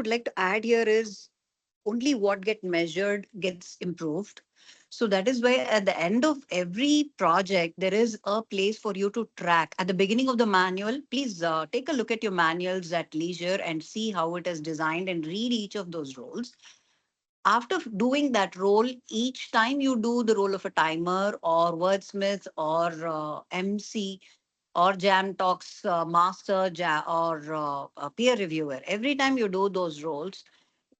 would like to add here is only what get measured gets improved. So that is why at the end of every project, there is a place for you to track. At the beginning of the manual, please take a look at your manuals at leisure and see how it is designed and read each of those roles. After doing that role, each time you do the role of a timer or wordsmith or MC or jam talks master or a peer reviewer, every time you do those roles,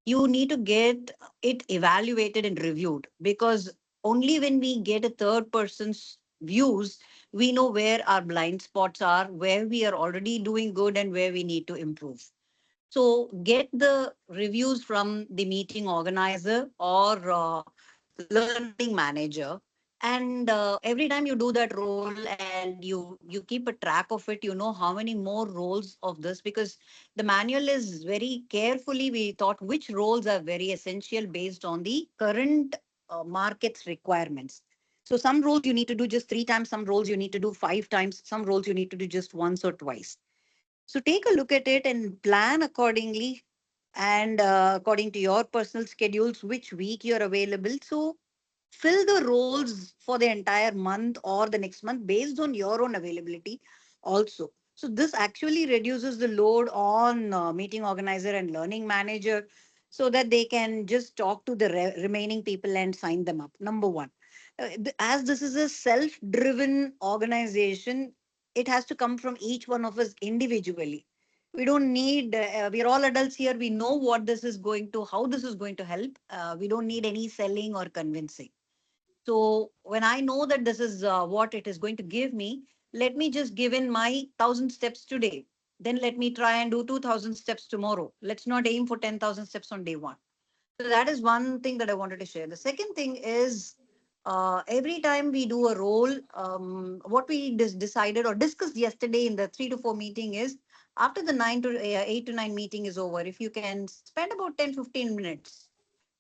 you need to get it evaluated and reviewed, because only when we get a third person's views, we know where our blind spots are, where we are already doing good and where we need to improve. So get the reviews from the meeting organizer or learning manager. And every time you do that role and you keep a track of it, you know how many more roles of this, because the manual is very carefully, we thought which roles are very essential based on the current market's requirements. So some roles you need to do just 3 times, some roles you need to do 5 times, some roles you need to do just once or twice. So take a look at it and plan accordingly, and according to your personal schedules, which week you're available. So fill the roles for the entire month or the next month based on your own availability also. So this actually reduces the load on meeting organizer and learning manager, so that they can just talk to the remaining people and sign them up. Number one. As this is a self-driven organization, it has to come from each one of us individually. We don't need, we're all adults here. We know what this is going to, how this is going to help. We don't need any selling or convincing. So when I know that this is what it is going to give me, let me just give in my 1,000 steps today. Then let me try and do 2,000 steps tomorrow. Let's not aim for 10,000 steps on day one. So that is one thing that I wanted to share. The second thing is every time we do a role, what we decided or discussed yesterday in the 3 to 4 meeting is, after the 8 to 9 meeting is over, if you can spend about 10-15 minutes,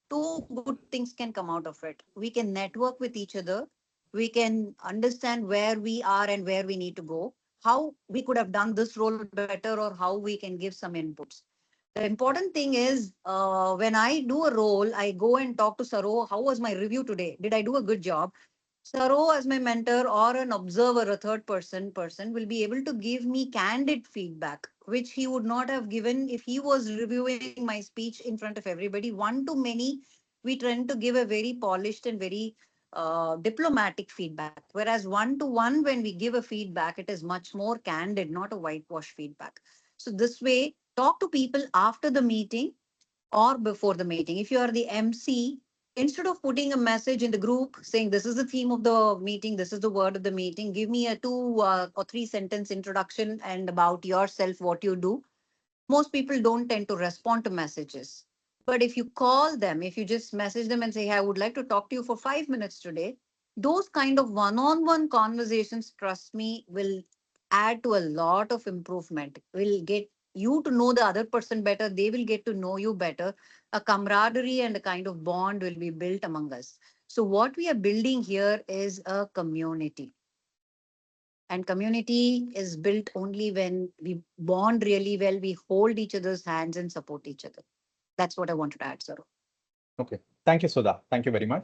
two good things can come out of it. We can network with each other. We can understand where we are and where we need to go, how we could have done this role better, or how we can give some inputs. The important thing is, when I do a role, I go and talk to Saro. How was my review today? Did I do a good job? Saro, as my mentor or an observer, a third person will be able to give me candid feedback, which he would not have given if he was reviewing my speech in front of everybody. One to many, we tend to give a very polished and very diplomatic feedback. Whereas one to one, when we give a feedback, it is much more candid, not a whitewash feedback. So this way, talk to people after the meeting or before the meeting. If you are the MC, instead of putting a message in the group saying this is the theme of the meeting, this is the word of the meeting, give me a 2 or 3 sentence introduction and about yourself, what you do. Most people don't tend to respond to messages. But if you call them, if you just message them and say, hey, I would like to talk to you for 5 minutes today, those kind of one-on-one conversations, trust me, will add to a lot of improvement. Will get you to know the other person better. They will get to know you better. A camaraderie and a kind of bond will be built among us. So what we are building here is a community. And community is built only when we bond really well, we hold each other's hands and support each other. That's what I wanted to add, sir. Okay. Thank you, Sudha. Thank you very much.